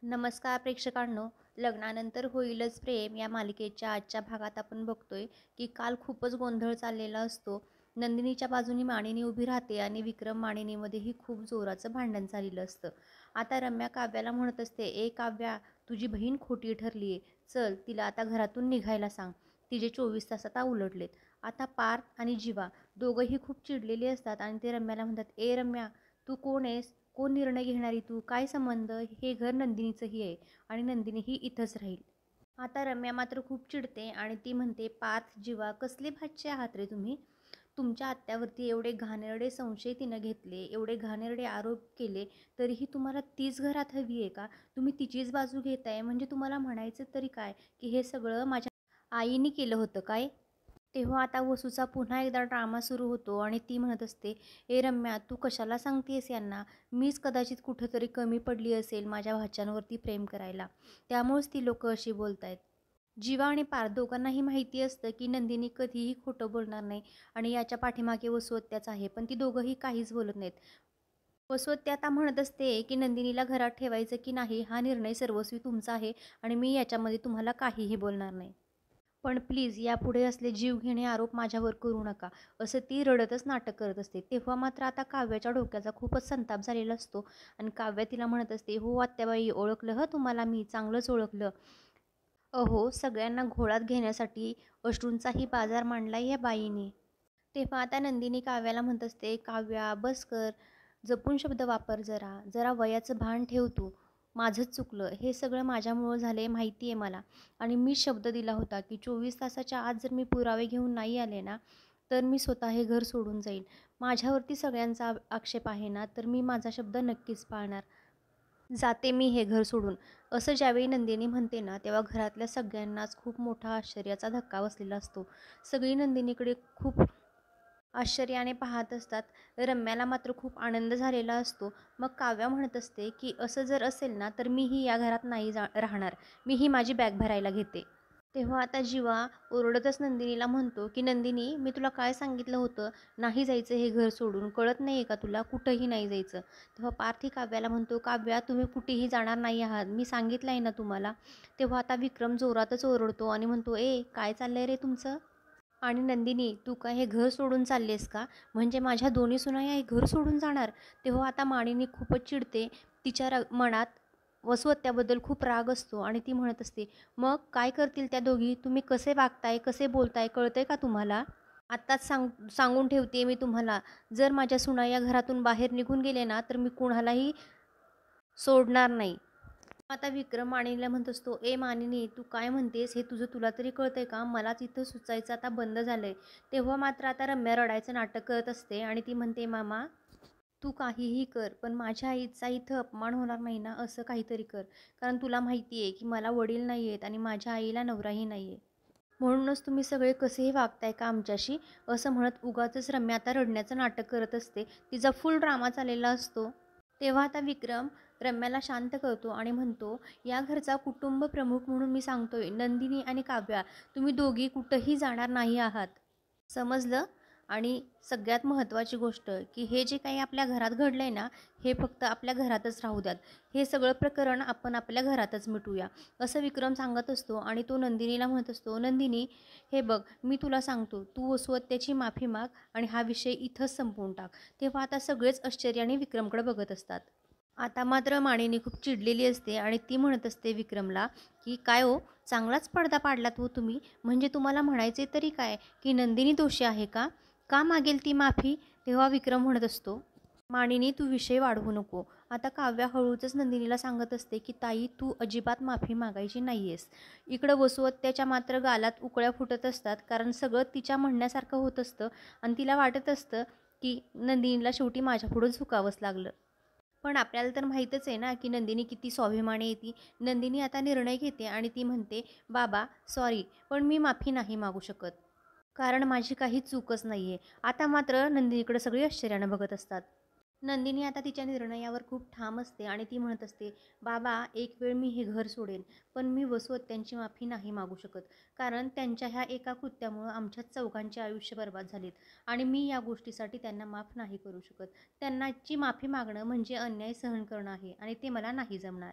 नमस्कार प्रेक्षकांनो. लग्नानंतर होईलच प्रेम या मालिकेच्या आजच्या भागात आपण बघतोय की काल खूपच गोंधळ चाललेला असतो. नंदिनीच्या बाजूनी मानिनी उभी राहते आणि विक्रम मानिनीमध्येही खूप जोराचं भांडण झालेलं असतं. आता रम्या काव्याला म्हणत असते, ए काव्या, तुझी बहीण खोटी ठरली आहे. चल तिला आता घरातून निघायला सांग. तिचे 24 तास आता उलटलेत. आता पार्थ आणि जीवा दोघंही खूप चिडलेले असतात आणि ते रम्याला म्हणतात, ए रम्या, तू कोण आहेस? कोण निर्णय घेणारी तू? काय संबंध? हे घर नंदिनीचंही आहे आणि नंदिनीही इथंच राहील. आता रम्या मात्र खूप चिडते आणि ती म्हणते, पार्थ, जीवा, कसले भाचे आहात रे तुम्ही? तुमच्या आत्यावरती एवढे घाणेरडे संशय तिनं घेतले, एवढे घाणेरडे आरोप केले, तरीही तुम्हाला तीच घरात हवी आहे का? तुम्ही तिचीच बाजू घेताय म्हणजे तुम्हाला म्हणायचं तरी काय की हे सगळं माझ्या आईने केलं होतं काय? तेव्हा आता वसूचा पुन्हा एकदा ड्रामा सुरू होतो आणि ती म्हणत असते, ए रम्या, तू कशाला सांगतेस यांना? मीच कदाचित कुठंतरी कमी पडली असेल माझ्या भाच्यांवरती प्रेम करायला, त्यामुळेच ती लोक अशी बोलतायत. जीवा आणि पार्थ दोघांनाही माहिती असतं की नंदिनी कधीही खोटं बोलणार नाही आणि याच्या पाठीमागे वसुहत्याच आहे, पण ती दोघंही काहीच बोलत नाहीत. वसुहत्या आता म्हणत असते की नंदिनीला घरात ठेवायचं की नाही हा निर्णय सर्वस्वी तुमचा आहे आणि मी याच्यामध्ये तुम्हाला काहीही बोलणार नाही. पण प्लीज यापुढे असले जीवघेणे आरोप माझ्यावर करू नका, असं ती रडतच नाटक करत असते. तेव्हा मात्र आता काव्याच्या डोक्याचा खूपच संताप झालेला असतो आणि काव्या तिला म्हणत असते, हो आत्याबाई, ओळखलं हं तुम्हाला मी, चांगलंच ओळखलं. अहो, सगळ्यांना घोळात घेण्यासाठी अश्रूंचाही बाजार मांडलाय या बाईने. तेव्हा आता नंदिनी काव्याला म्हणत असते, काव्या बस कर, जपून शब्द वापर, जरा जरा वयाचं भान ठेव तू. माझंच चुकलं, हे सगळं माझ्यामुळं झाले माहिती आहे मला. आणि मी शब्द दिला होता की 24 तासाच्या आत जर मी पुरावे घेऊन नाही आले ना, तर मी स्वतः हे घर सोडून जाईल. माझ्यावरती सगळ्यांचा आक्षेप आहे ना, तर मी माझा शब्द नक्कीच पाळणार. जाते मी हे घर सोडून. असं ज्यावेळी नंदिनी म्हणते ना, तेव्हा घरातल्या सगळ्यांनाच खूप मोठा आश्चर्याचा धक्का बसलेला असतो. सगळी नंदिनीकडे खूप आश्चर्याने पाहत असतात. रम्याला मात्र खूप आनंद झालेला असतो. मग काव्या म्हणत असते की असं जर असेल ना, तर मीही या घरात नाही राहणार. मीही माझी बॅग भरायला घेते. तेव्हा आता जीवा ओरडतच नंदिनीला म्हणतो की नंदिनी, मी तुला काय सांगितलं होतं, नाही जायचं हे घर सोडून, कळत नाही आहे का तुला? कुठंही नाही जायचं. तेव्हा पार्थी काव्याला म्हणतो, काव्या, तुम्ही कुठेही जाणार नाही आहात, मी सांगितलं आहे ना तुम्हाला. तेव्हा आता विक्रम जोरातच ओरडतो आणि म्हणतो, ए काय चाललंय रे तुमचं? आणि नंदिनी, तू काय हे घर सोडून चाललेस का? म्हणजे माझ्या दोन्ही सुना हे घर सोडून जाणार? तेव्हा आता मानिनी खूपच चिडते. तिच्या मनात वसुहत्याबद्दल खूप राग असतो आणि ती म्हणत असते, मग काय करतील त्या दोघी? तुम्ही कसे वागताय, कसे बोलताय, कळतंय का तुम्हाला? आत्ताच सांगून ठेवते मी तुम्हाला, जर माझ्या सुना या घरातून बाहेर निघून गेले ना, तर मी कुणालाही सोडणार नाही. आता विक्रम मानिनीला म्हणत असतो, ए मानिनी, तू काय म्हणतेस हे तुझं तुला तरी कळतंय का? मलाच इथं सुचायचं आता बंद झालंय. तेव्हा मात्र आता रम्या रडायचं नाटक करत असते आणि ती म्हणते, मामा, तू काहीही कर, पण माझ्या आईचा इथं अपमान होणार नाही ना, असं काहीतरी कर. कारण तुला माहिती आहे की मला वडील नाही आहेत आणि माझ्या आईला नवराही नाही आहे. म्हणूनच तुम्ही सगळे कसेही वागताय का आमच्याशी? असं म्हणत उगाचच रम्या आता रडण्याचं नाटक करत असते. तिचा फुल ड्रामा चाललेला असतो. तेव्हा आता विक्रम रम्याला शांत करतो आणि म्हणतो, या घरचा कुटुंब प्रमुख म्हणून मी सांगतोय, नंदिनी आणि काव्या, तुम्ही दोघी कुठंही जाणार नाही आहात, समजलं? आणि सगळ्यात महत्त्वाची गोष्ट की हे जे काही आपल्या घरात घडलं आहे ना, हे फक्त आपल्या घरातच राहू द्यात. हे सगळं प्रकरण आपण आपल्या घरातच मिटूया, असं विक्रम सांगत असतो. आणि तो नंदिनीला म्हणत असतो, नंदिनी, हे बघ, मी तुला सांगतो, तू वसुहत्याची माफी माग आणि हा विषय इथंच संपवून टाक. तेव्हा आता सगळेच आश्चर्याने विक्रमकडे बघत असतात. आता मात्र मानिनी खूप चिडलेली असते आणि ती म्हणत असते विक्रमला की काय हो, चांगलाच पडदा पाडलात हो तुम्ही. म्हणजे तुम्हाला म्हणायचे तरी काय की नंदिनी दोषी आहे का? का मागेल ती माफी? तेव्हा विक्रम म्हणत असतो, मानिनी, तू विषय वाढवू नको. आता काव्या हळूच नंदिनीला सांगत असते की ताई, तू अजिबात माफी मागायची नाही आहेस. इकडं वसुहत्याच्या मात्र गालात उकळ्या फुटत असतात, कारण सगळं तिच्या म्हणण्यासारखं होत असतं आणि तिला वाटत असतं की नंदिनीला शेवटी माझ्यापुढं झुकावंच लागलं. पण आपल्याला तर माहीतच आहे ना की नंदिनी किती स्वाभिमानी आहे ती. नंदिनी आता निर्णय घेते आणि ती म्हणते, बाबा सॉरी, पण मी माफी नाही मागू शकत, कारण माझी काही चूकच नाही आहे. आता मात्र नंदिनीकडे सगळी आश्चर्यानं बघत असतात. नंदिनी आता तिच्या निर्णयावर खूप ठाम असते आणि ती म्हणत असते, बाबा, एक वेळ मी हे घर सोडेन, पण मी वसुहत्यांची माफी नाही मागू शकत, कारण त्यांच्या ह्या एका कृत्यामुळं आमच्या चौघांचे आयुष्य बर्बाद झालेत आणि मी या गोष्टीसाठी त्यांना माफ नाही करू शकत. त्यांनाची माफी मागणं म्हणजे अन्याय सहन करणं आहे आणि ते मला नाही जमणार.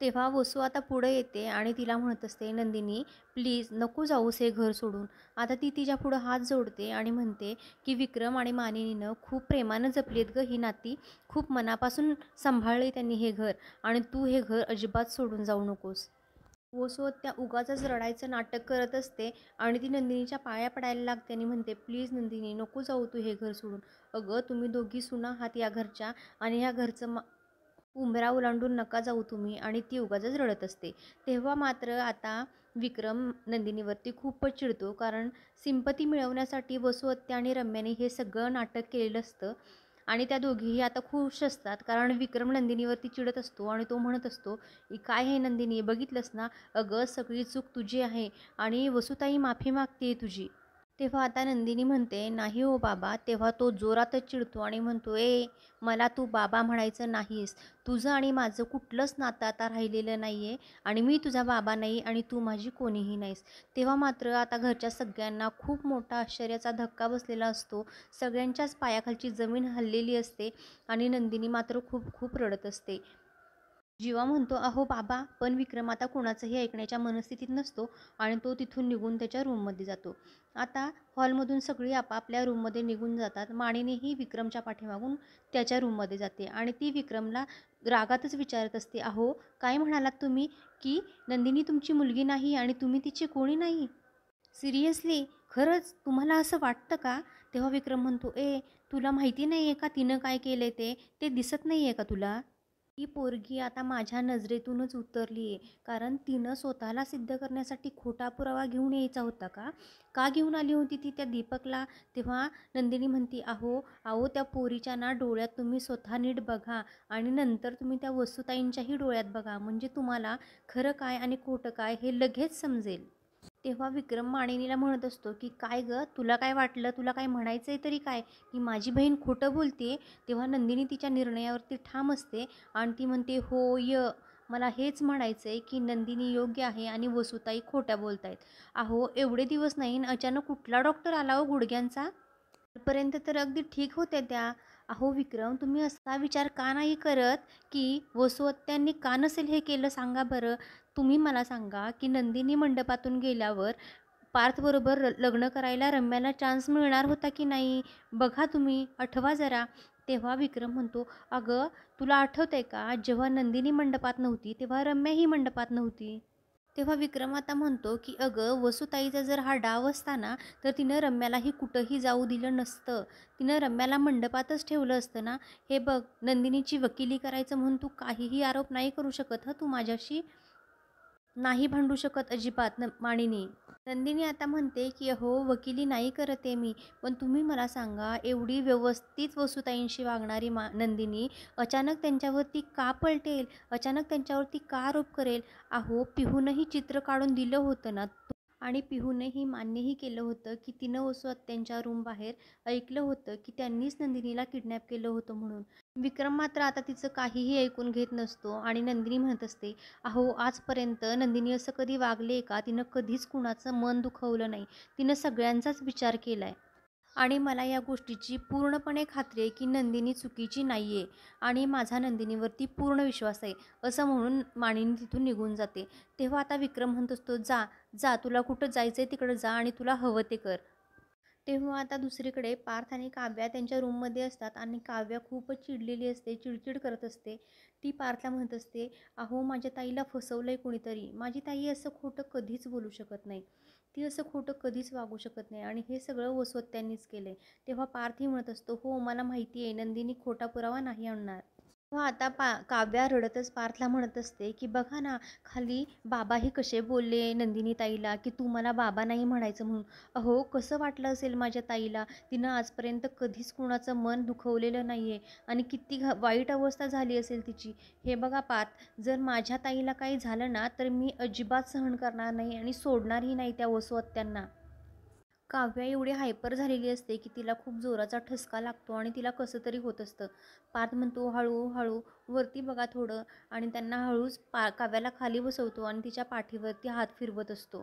तेव्हा वसू आता पुढे येते आणि तिला म्हणत असते, नंदिनी प्लीज नको जाऊस हे घर सोडून. आता ती तिच्या पुढं हात जोडते आणि म्हणते की विक्रम आणि मानिनीनं खूप प्रेमानं जपलीत गं ही नाती, खूप मनापासून सांभाळले त्यांनी हे घर, आणि तू हे घर अजिबात सोडून जाऊ नकोस. वसू त्या उगाचच रडायचं नाटक करत असते आणि ती नंदिनीच्या पाया पडायला लागते आणि म्हणते, प्लीज नंदिनी नको जाऊ तू हे घर सोडून. अगं तुम्ही दोघी सुना आहात या घरच्या, आणि ह्या घरचं उंबरा ओलांडून नका जाऊ तुम्ही. आणि ती उगाचच रडत असते. तेव्हा मात्र आता विक्रम नंदिनीवरती खूपच चिडतो, कारण सिंपती मिळवण्यासाठी वसुहत्या आणि रम्याने हे सगळं नाटक केलेलं असतं. आणि त्या दोघीही आता खुश असतात, कारण विक्रम नंदिनीवरती चिडत असतो आणि तो म्हणत असतो की काय हे नंदिनी, बघितलंस ना, अगं सगळी चूक तुझी आहे आणि वसुताई माफी मागते तुझी. तेव्हा आता नंदिनी म्हणते, नाही हो बाबा. तेव्हा तो जोरातच चिडतो आणि म्हणतो, मला तू बाबा म्हणायचं नाहीस. तुझं आणि माझं कुठलंच नातं आता राहिलेलं नाही आहे, आणि मी तुझा बाबा नाही आणि तू माझी कोणीही नाहीस. तेव्हा मात्र आता घरच्या सगळ्यांना खूप मोठा आश्चर्याचा धक्का बसलेला असतो. सगळ्यांच्याच पायाखालची जमीन हललेली असते आणि नंदिनी मात्र खूप खूप रडत असते. जीवा म्हणतो, अहो बाबा, पण विक्रम आता कोणाचंही ऐकण्याच्या मनस्थितीत नसतो आणि तो तिथून निघून त्याच्या रूममध्ये जातो. आता हॉलमधून सगळी आपापल्या रूममध्ये निघून जातात. माणिनेही विक्रमच्या पाठीमागून त्याच्या रूममध्ये जाते आणि ती विक्रमला रागातच विचारत असते, अहो काय म्हणालात तुम्ही, की नंदिनी तुमची मुलगी नाही आणि तुम्ही तिची कोणी नाही? सिरियसली खरंच तुम्हाला असं वाटतं का? तेव्हा विक्रम म्हणतो, तुला माहिती नाही आहे का तिनं काय केलं ते? ते दिसत नाही आहे का तुला? ही पोरगी आता माझ्या नजरेतूनच उतरली आहे, कारण तिनं स्वतःला सिद्ध करण्यासाठी खोटा पुरावा घेऊन यायचा होता का? का घेऊन आली होती ती त्या दीपकला? तेव्हा नंदिनी म्हणती, अहो अहो त्या पोरीच्या ना डोळ्यात तुम्ही स्वतः नीट बघा, आणि नंतर तुम्ही त्या वसुताईंच्याही डोळ्यात बघा, म्हणजे तुम्हाला खरं काय आणि खोटं काय हे लगेच समजेल. तेव्हा विक्रम मानिनीला म्हणत असतो की काय गं, तुला काय वाटलं, तुला काय म्हणायचं आहे तरी काय, की माझी बहीण खोटं बोलते? तेव्हा नंदिनी तिच्या निर्णयावरती ठाम असते आणि ती म्हणते, होय, मला हेच म्हणायचं आहे की नंदिनी योग्य आहे आणि वसुताई खोट्या बोलत आहेत. अहो एवढे दिवस नाही अचानक कुठला डॉक्टर आला हो गुडघ्यांचा? पर्यंत तर अगदी ठीक होत्या त्या. अहो विक्रम, तुम्ही असा विचार का नाही करत, की वसुहत्यांनी का नसेल हे केलं, सांगा बरं. तुम्ही मला सांगा की नंदिनी मंडपातून गेल्यावर पार्थबरोबर लग्न करायला रम्याला चान्स मिळणार होता की नाही? बघा तुम्ही, आठवा जरा. तेव्हा विक्रम म्हणतो, अगं तुला आठवतंय का, जेव्हा नंदिनी मंडपात नव्हती तेव्हा रम्याही मंडपात नव्हती. तेव्हा विक्रम आता म्हणतो की अगं वसुताईचा जर हा डाव असता ना, तर तिनं रम्यालाही कुठंही जाऊ दिलं नसतं. तिनं रम्याला मंडपातच ठेवलं असतं ना. हे बघ, नंदिनीची वकिली करायचं म्हणून तू काहीही आरोप नाही करू शकत तू माझ्याशी. नाही भांडू शकत अजिबात मानिनी. नंदिनी आता म्हणते की अहो वकिली नाही करत आहे मी, पण तुम्ही मला सांगा, एवढी व्यवस्थित वसुताईंशी वागणारी नंदिनी अचानक त्यांच्यावरती का पलटेल, अचानक त्यांच्यावरती का आरोप करेल? अहो पिहूनही चित्र काढून दिलं होतं ना, आणि पिहूनेही मान्यही केलं होतं की तिनं वसुहत्यांच्या रूम बाहेर ऐकलं होतं की त्यांनीच नंदिनीला किडनॅप केलं होतं म्हणून. विक्रम मात्र आता तिचं काहीही ऐकून घेत नसतो आणि नंदिनी म्हणत असते, अहो आजपर्यंत नंदिनी असं कधी वागले का? तिनं कधीच कुणाचं मन दुखवलं नाही. तिनं सगळ्यांचाच विचार केला आहे. आणि मला या गोष्टीची पूर्णपणे खात्री आहे की नंदिनी चुकीची नाही आहे, आणि माझा नंदिनीवरती पूर्ण विश्वास आहे, असं म्हणून मानिनी तिथून निघून जाते. तेव्हा आता विक्रम म्हणत असतो, जा जा, तुला कुठं जायचं आहे तिकडं जा आणि तुला हवं ते कर. तेव्हा आता दुसरीकडे पार्थ आणि काव्या त्यांच्या रूममध्ये असतात आणि काव्या खूपच चिडलेली असते, चिडचिड करत असते. ती पार्थला म्हणत असते, अहो माझ्या ताईला फसवलंय कुणीतरी. माझी ताई असं खोटं कधीच बोलू शकत नाही. ती असं खोटं कधीच वागू शकत नाही आणि हे सगळं वसवत्यांनीच केलंय. तेव्हा पार्थही म्हणत असतो, हो मला माहिती आहे, नंदिनी खोटा पुरावा नाही आणणार. तेव्हा आता काव्या रडतच पार्थला म्हणत असते की बघा ना, खाली बाबाही कसे बोलले नंदिनी ताईला की तू मला बाबा नाही म्हणायचं म्हणून. अहो कसं वाटलं असेल माझ्या ताईला, तिनं आजपर्यंत कधीच कुणाचं मन दुखवलेलं नाही आहे आणि किती वाईट अवस्था झाली असेल तिची. हे बघा पार्थ, जर माझ्या ताईला काही झालं ना, तर मी अजिबात सहन करणार नाही आणि सोडणारही नाही त्या वसुहत्यांना. काव्या एवढी हायपर झालेली असते की तिला खूप जोराचा ठसका लागतो आणि तिला कसं तरी होत असतं. पार्थ म्हणतो, हळू वरती बघा थोडं, आणि त्यांना हळूच काव्याला खाली बसवतो आणि तिच्या पाठीवरती हात फिरवत असतो.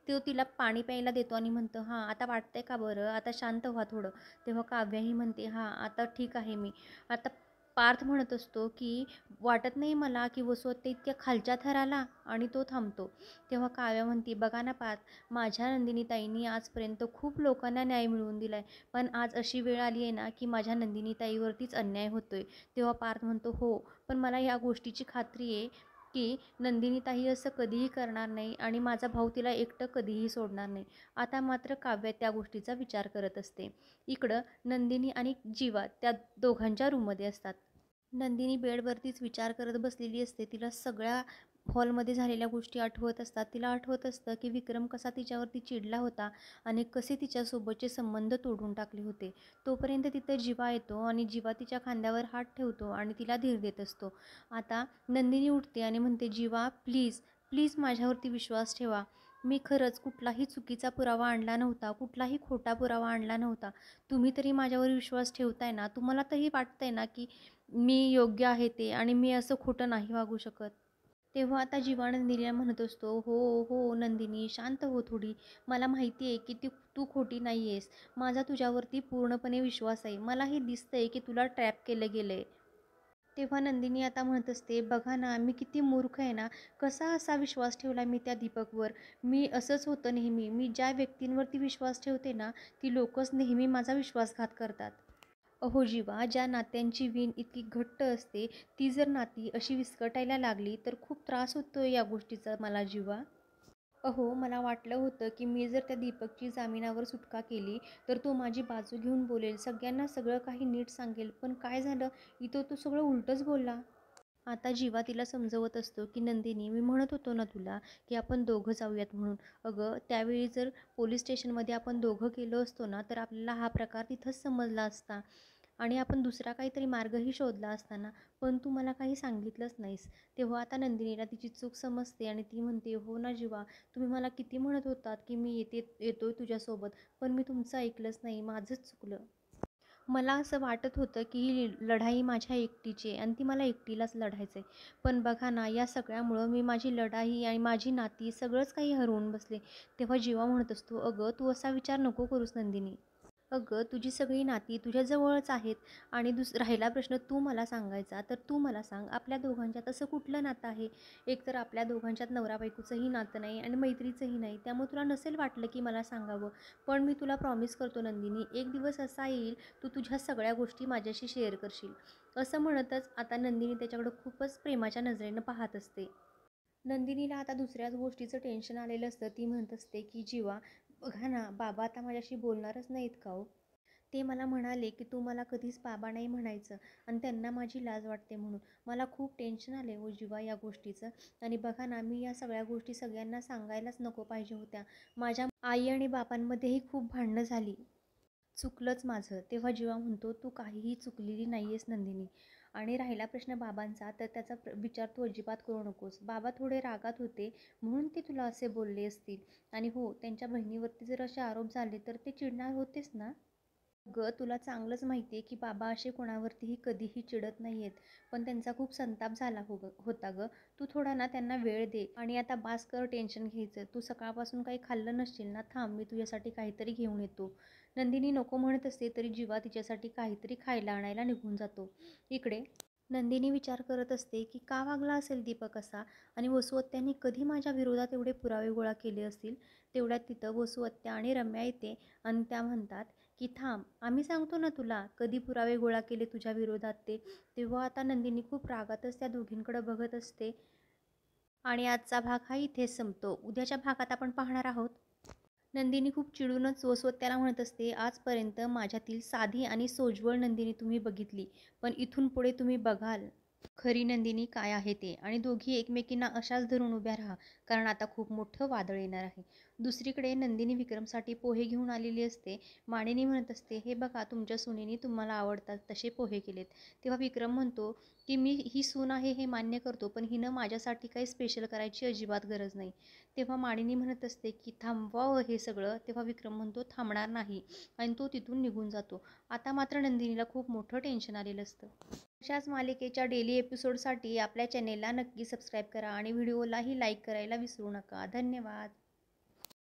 तो तिला पाणी प्यायला देतो आणि म्हणतो, हां आता वाटतंय का बरं, आता शांत व्हा थोडं. तेव्हा काव्याही म्हणते, हां आता ठीक आहे मी. आता पार्थ म्हणत असतो की वाटत नाही मला की वसुहत्या इतक्या खालच्या थराला, आणि तो थांबतो. तेव्हा काव्या म्हणते, बघा ना पार्थ, माझ्या नंदिनीताईंनी आजपर्यंत खूप लोकांना न्याय मिळवून दिला आहे, पण आज अशी वेळ आली आहे ना की माझ्या नंदिनीताईवरतीच अन्याय होतोय. तेव्हा पार्थ म्हणतो, हो, पण मला या गोष्टीची खात्री आहे की नंदिनीताई असं कधीही करणार नाही आणि माझा भाऊ तिला एकटं कधीही सोडणार नाही. आता मात्र काव्या त्या गोष्टीचा विचार करत असते. इकडं नंदिनी आणि जीवा त्या दोघांच्या रूममध्ये असतात. नंदिनी बेडवरतीच विचार करत बसलेली असते. तिला सगळ्या हॉलमध्ये झालेल्या गोष्टी आठवत असतात. तिला आठवत असतं की विक्रम कसा तिच्यावरती चिडला होता आणि कसे तिच्यासोबतचे संबंध तोडून टाकले होते. तोपर्यंत तिथे जीवा येतो आणि जीवा तिच्या खांद्यावर हात ठेवतो आणि तिला धीर देत असतो. आता नंदिनी उठते आणि म्हणते, जीवा प्लीज प्लीज माझ्यावरती विश्वास ठेवा. मी खरंच कुठलाही चुकीचा पुरावा आणला नव्हता, कुठलाही खोटा पुरावा आणला नव्हता. तुम्ही तरी माझ्यावर विश्वास ठेवताय ना? तुम्हाला तरी वाटतंय ना की मी योग्य आहे ते, आणि मी असं खोटं नाही वागू शकत. तेव्हा आता जीवा नंदिनीला म्हणत असतो, हो हो नंदिनी, शांत हो थोडी. मला माहिती आहे की तू खोटी नाही आहेस. माझा तुझ्यावरती पूर्णपणे विश्वास आहे. मलाही दिसतंय की तुला ट्रॅप केलं गेलं आहे. तेव्हा नंदिनी आता म्हणत असते, बघा ना मी किती मूर्ख आहे ना, कसा असा विश्वास ठेवला मी त्या दीपकवर. मी असंच होतं नेहमी. मी ज्या व्यक्तींवरती विश्वास ठेवते ना, ती लोकच नेहमी माझा विश्वासघात करतात. अहो जीवा, ज्या नात्यांची वीण इतकी घट्ट असते, ती जर नाती अशी विस्कटायला लागली तर खूप त्रास होतो या गोष्टीचा मला जीवा. अहो, मला वाटलं होतं की मी जर त्या दीपकची जामिनावर सुटका केली तर तो माझी बाजू घेऊन बोलेल, सगळ्यांना सगळं काही नीट सांगेल. पण काय झालं, इथं तो सगळं उलटंच बोलला. आता जीवा तिला समजवत असतो की नंदिनी, मी म्हणत होतो ना तुला की आपण दोघं जाऊयात म्हणून. अगं त्यावेळी जर पोलीस स्टेशनमध्ये आपण दोघं गेलो असतो ना तर आपल्याला हा प्रकार तिथंच समजला असता आणि आपण दुसरा काहीतरी मार्गही शोधला असताना, पण तू मला काही सांगितलंच नाहीस. तेव्हा आता नंदिनीला तिची चूक समजते आणि ती म्हणते, हो ना जीवा, तुम्ही मला किती म्हणत होतात की मी येतोय तुझ्यासोबत, पण मी तुमचं ऐकलंच नाही, माझंच चुकलं. मला असं वाटत होतं की ही लढाई माझ्या एकटीची आहे आणि ती मला एकटीलाच लढायचं आहे. पण बघा ना, या सगळ्यामुळं मी माझी लढाई आणि माझी नाती सगळंच काही हरवून बसले. तेव्हा जीवा म्हणत असतो, अगं तू असा विचार नको करूस नंदिनी. अगं तुझी सगळी नाती तुझ्याजवळच आहेत. आणि राहिला प्रश्न तू मला सांगायचा, तर तू मला सांग, आपल्या दोघांच्यात असं कुठलं नातं आहे? एकतर आपल्या दोघांच्यात नवरा बायकोचंही नातं नाही आणि मैत्रीचंही नाही, त्यामुळे तुला नसेल वाटलं की मला सांगावं. पण मी तुला प्रॉमिस करतो नंदिनी, एक दिवस असा येईल तू तुझ्या सगळ्या गोष्टी माझ्याशी शेअर करशील. असं म्हणतच आता नंदिनी त्याच्याकडं खूपच प्रेमाच्या नजरेनं पाहत असते. नंदिनीला आता दुसऱ्याच गोष्टीचं टेन्शन आलेलं असतं. ती म्हणत असते की जीवा, बघा ना, बाबा आता माझ्याशी बोलणारच नाहीत का हो? ते मला म्हणाले की तू मला कधीच बाबा नाही म्हणायचं आणि त्यांना माझी लाज वाटते म्हणून. मला खूप टेन्शन आले हो जीवा या गोष्टीचं. आणि बघा ना, मी या सगळ्या गोष्टी सगळ्यांना सांगायलाच नको पाहिजे होत्या. माझ्या आई आणि बाबांमध्येही खूप भांडणं झाली. चुकलंच माझं. तेव्हा जीवा म्हणतो, तू काहीही चुकलेली नाही आहेस नंदिनी. आणि राहिला प्रश्न बाबांचा, तर त्याचा विचार तू अजिबात करू नकोस. बाबा थोडे रागात होते म्हणून ते तुला असे बोलले असतील. आणि हो, त्यांच्या बहिणीवरती जर असे आरोप झाले तर ते चिडणार होतेच ना. गं तुला चांगलंच माहिती आहे की बाबा असे कोणावरतीही कधीही चिडत नाही आहेत. पण त्यांचा खूप संताप झाला होता गं. तू थोडा ना त्यांना वेळ दे आणि आता बास कर टेन्शन घ्यायचं. तू सकाळपासून काही खाल्लं नसशील ना, थांब मी तुझ्यासाठी काहीतरी घेऊन येतो. नंदिनी नको म्हणत असते तरी जीवा तिच्यासाठी काहीतरी खायला आणायला निघून जातो. इकडे नंदिनी विचार करत असते की का वागला असेल दीपक असा, आणि वसुहत्यांनी कधी माझ्या विरोधात एवढे पुरावे गोळा केले असतील. तेवढ्यात तिथं वसुहत्या आणि रम्या येते आणि त्या म्हणतात की थांब, आम्ही सांगतो ना तुला कधी पुरावे गोळा केले तुझ्या विरोधात ते. तेव्हा आता नंदिनी खूप रागातच त्या दोघींकडे बघत असते. आणि आजचा भाग हा इथेच संपतो. उद्याच्या भागात आपण पाहणार आहोत. नंदिनी खूप चिडूनच वसवत्याला म्हणत असते, आजपर्यंत माझ्यातील साधी आणि सोज्वळ नंदिनी तुम्ही बघितली, पण इथून पुढे तुम्ही बघाल खरी नंदिनी काय आहे ते. आणि दोघी एकमेकींना अशाच धरून उभ्या राहा, कारण आता खूप मोठं वादळ येणार आहे. दुसरीकडे नंदिनी विक्रमसाठी पोहे घेऊन आलेली असते. मानिनी म्हणत असते, हे बघा तुमच्या सुनेनी तुम्हाला आवडतात तसे पोहे केलेत. तेव्हा विक्रम म्हणतो की मी ही सून आहे हे मान्य करतो, पण हिनं माझ्यासाठी काही स्पेशल करायची अजिबात गरज नाही. तेव्हा मानिनी म्हणत असते की थांबवावं हे सगळं. तेव्हा विक्रम म्हणतो थांबणार नाही आणि तो तिथून निघून जातो. आता मात्र नंदिनीला खूप मोठं टेन्शन आलेलं असतं. अशाच मालिकेच्या डेली एपिसोडसाठी आपल्या चॅनेलला नक्की सबस्क्राईब करा आणि व्हिडिओलाही लाईक करायला विसरू नका. धन्यवाद.